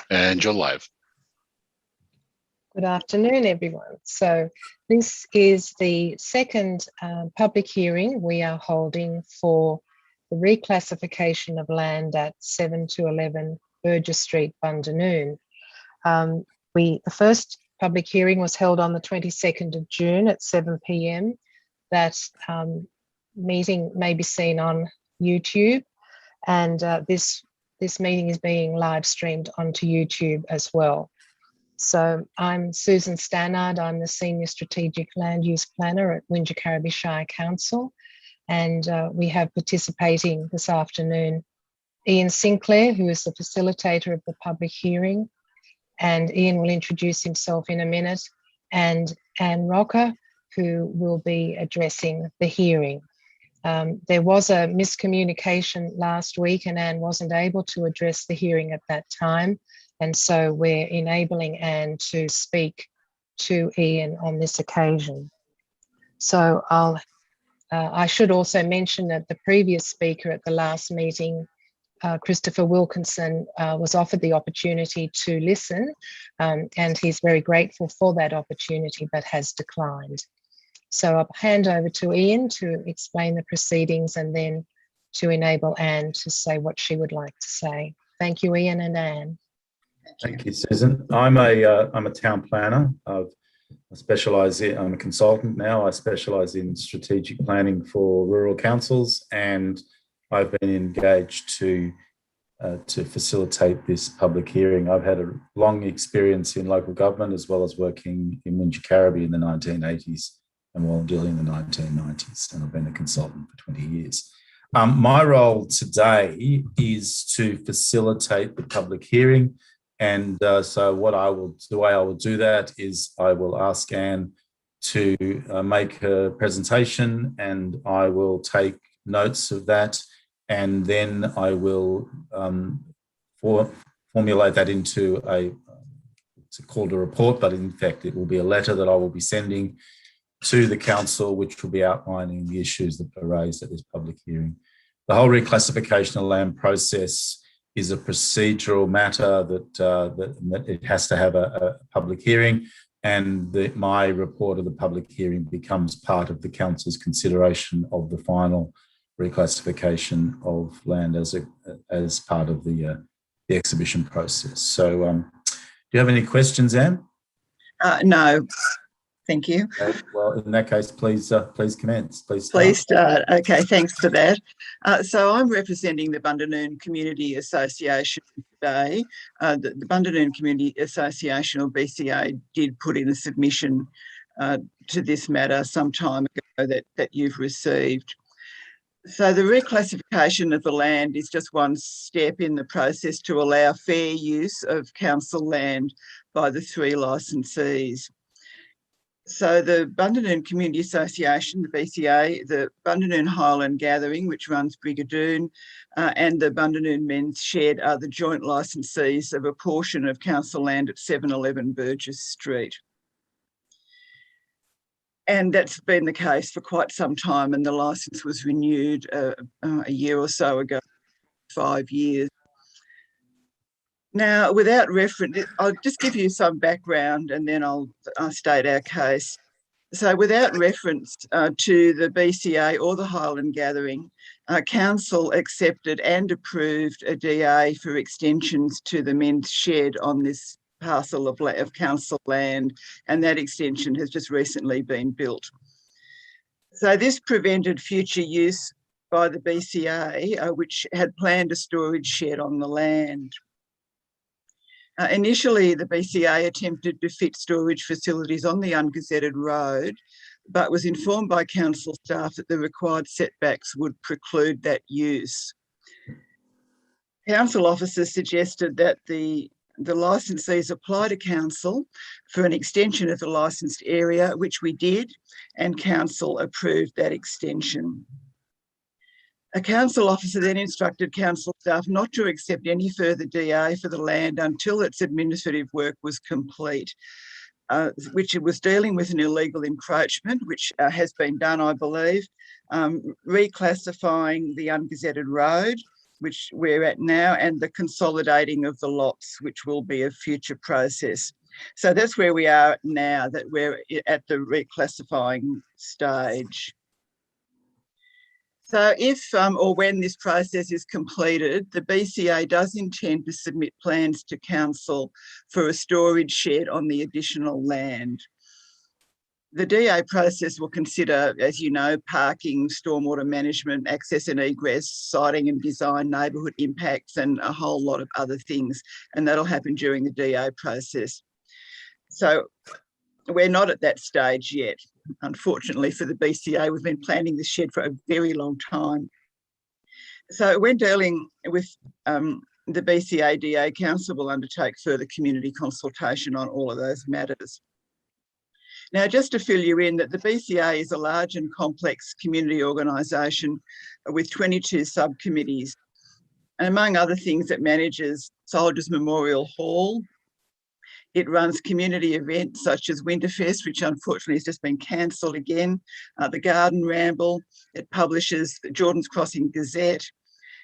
And you're live. Good afternoon, everyone. So this is the second public hearing we are holding for the reclassification of land at 7 to 11 Burgess Street, Bundanoon. The first public hearing was held on the 22nd of June at 7 p.m. That meeting may be seen on YouTube, and this meeting is being live streamed onto YouTube as well. So I'm Susan Stannard. I'm the Senior Strategic Land Use Planner at Wingecarribee Shire Council. And we have participating this afternoon Ian Sinclair, who is the facilitator of the public hearing. And Ian will introduce himself in a minute. And Anne Rocker, who will be addressing the hearing. There was a miscommunication last week and Anne wasn't able to address the hearing at that time. And so we're enabling Anne to speak to Ian on this occasion. So I should also mention that the previous speaker at the last meeting, Christopher Wilkinson, was offered the opportunity to listen, and he's very grateful for that opportunity, but has declined. So I'll hand over to Ian to explain the proceedings and then to enable Anne to say what she would like to say. Thank you, Ian and Anne. Thank you, Susan. I'm a town planner. I'm a consultant now. I specialise in strategic planning for rural councils, and I've been engaged to facilitate this public hearing. I've had a long experience in local government as well as working in Wingecarribee in the 1980s and Wallumbilla in the 1990s, and I've been a consultant for 20 years. My role today is to facilitate the public hearing. And so the way I will do that is I will ask Anne to make her presentation, and I will take notes of that, and then I will formulate that into it's called a report, but in fact it will be a letter that I will be sending to the council, which will be outlining the issues that are raised at this public hearing. The whole reclassification of land process is a procedural matter that it has to have a public hearing, and my report of the public hearing becomes part of the council's consideration of the final reclassification of land as part of the exhibition process. So do you have any questions, Anne? No. Thank you. Okay, well, in that case, please commence. Please start. Okay, thanks for that. So I'm representing the Bundanoon Community Association today. The Bundanoon Community Association, or BCA, did put in a submission to this matter some time ago that you've received. So the reclassification of the land is just one step in the process to allow fair use of council land by the three licensees. So the Bundanoon Community Association, the BCA, the Bundanoon Highland Gathering, which runs Brigadoon, and the Bundanoon Men's Shed are the joint licensees of a portion of council land at 711 Burgess Street. And that's been the case for quite some time, and the licence was renewed a year or so ago, 5 years. Now, without reference, I'll just give you some background and then I'll state our case. So without reference to the BCA or the Highland Gathering, Council accepted and approved a DA for extensions to the men's shed on this parcel of council land, and that extension has just recently been built. So this prevented future use by the BCA, which had planned a storage shed on the land. Initially, the BCA attempted to fit storage facilities on the ungazetted road, but was informed by council staff that the required setbacks would preclude that use. Council officers suggested that the licensees apply to council for an extension of the licensed area, which we did, and council approved that extension. A council officer then instructed council staff not to accept any further DA for the land until its administrative work was complete, which it was dealing with an illegal encroachment, which has been done, I believe, reclassifying the ungazetted road which we're at now, and the consolidating of the lots, which will be a future process. So that's where we are now, that we're at the reclassifying stage. So if or when this process is completed, the BCA does intend to submit plans to council for a storage shed on the additional land. The DA process will consider, as you know, parking, stormwater management, access and egress, siting and design, neighbourhood impacts, and a whole lot of other things. And that'll happen during the DA process. So we're not at that stage yet. Unfortunately for the BCA, we've been planning this shed for a very long time. So when dealing with the BCA DA, council will undertake further community consultation on all of those matters. Now, just to fill you in, that the BCA is a large and complex community organisation with 22 subcommittees. And among other things, it manages Soldiers Memorial Hall. It runs community events such as Winterfest, which unfortunately has just been cancelled again, the Garden Ramble. It publishes the Jordan's Crossing Gazette.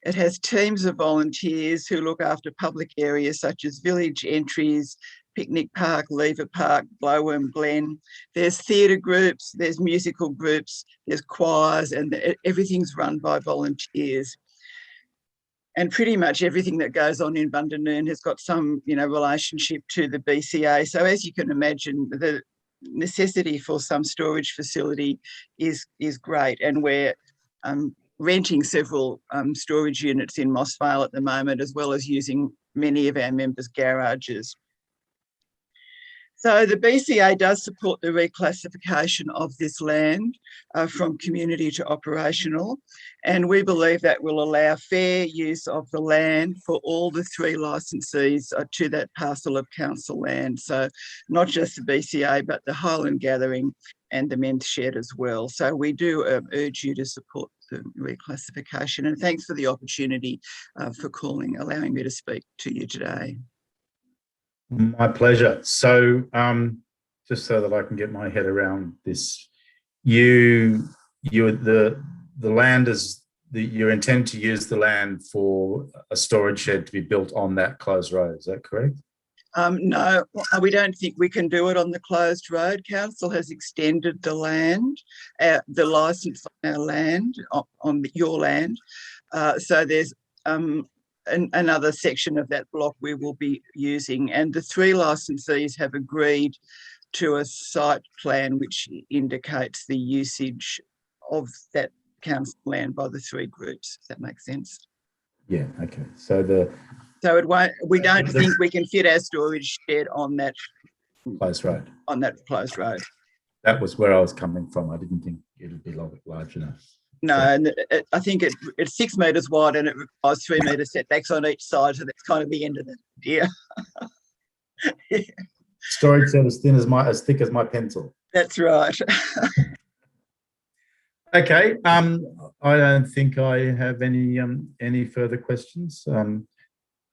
It has teams of volunteers who look after public areas such as village entries, Picnic Park, Lever Park, Glowworm Glen. There's theatre groups, there's musical groups, there's choirs, and everything's run by volunteers. And pretty much everything that goes on in Bundanoon has got some, relationship to the BCA. So as you can imagine, the necessity for some storage facility is great. And we're renting several storage units in Moss Vale at the moment, as well as using many of our members' garages. So the BCA does support the reclassification of this land from community to operational, and we believe that will allow fair use of the land for all the 3 licensees to that parcel of council land. So not just the BCA, but the Highland Gathering and the Men's Shed as well. So we do urge you to support the reclassification, and thanks for the opportunity for allowing me to speak to you today. My pleasure. So just so that I can get my head around this, the land is you intend to use the land for a storage shed to be built on that closed road. Is that correct? No, we don't think we can do it on the closed road. Council has extended the land, the licence on our land, on your land. So there's another section of that block we will be using, and the 3 licensees have agreed to a site plan which indicates the usage of that council land by the 3 groups. Does that make sense? Yeah. Okay. So it won't. We don't think we can fit our storage shed on that closed road. On that closed road. That was where I was coming from. I didn't think it would be large enough. No, and I think it's 6 metres wide and it requires 3 metre setbacks on each side, so that's kind of the end of it. Yeah. Storage shed as thick as my pencil. That's right. Okay. I don't think I have any further questions.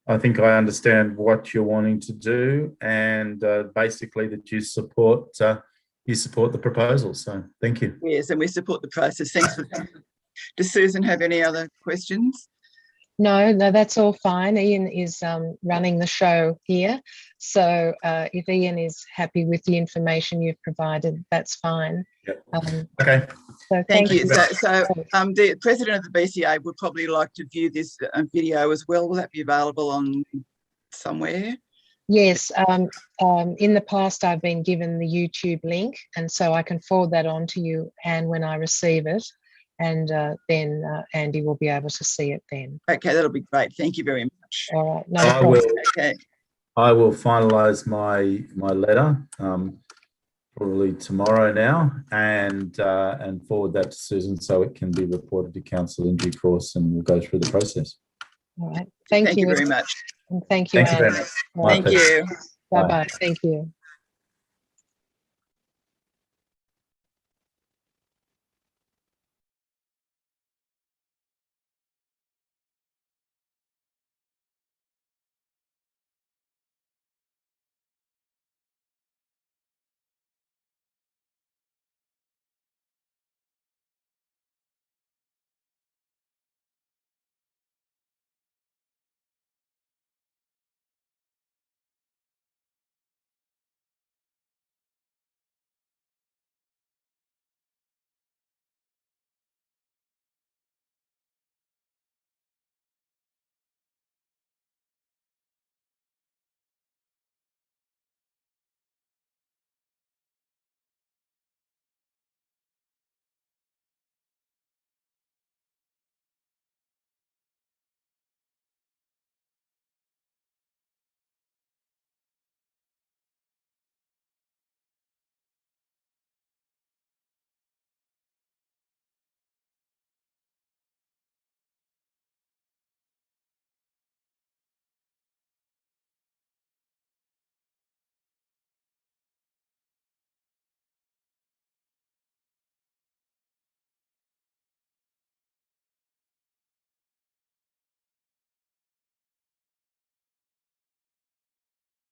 I think I understand what you're wanting to do, and basically that you support the proposal. So thank you. Yes, and we support the process. Thanks for that. Does Susan have any other questions? No, that's all fine. Ian is running the show here. So if Ian is happy with the information you've provided, that's fine. Yep. Okay. So thank you. So the president of the BCA would probably like to view this video as well. Will that be available on somewhere? Yes. In the past, I've been given the YouTube link, and so I can forward that on to you, Anne, when I receive it. And then Andy will be able to see it then. Okay, that'll be great. Thank you very much. All right, no problem. Okay. I will finalise my letter probably tomorrow now, and forward that to Susan so it can be reported to council in due course, and we'll go through the process. All right. Thank you very much. And thank you, Thank you Anne. very much. Thank you. Bye-bye. Thank you.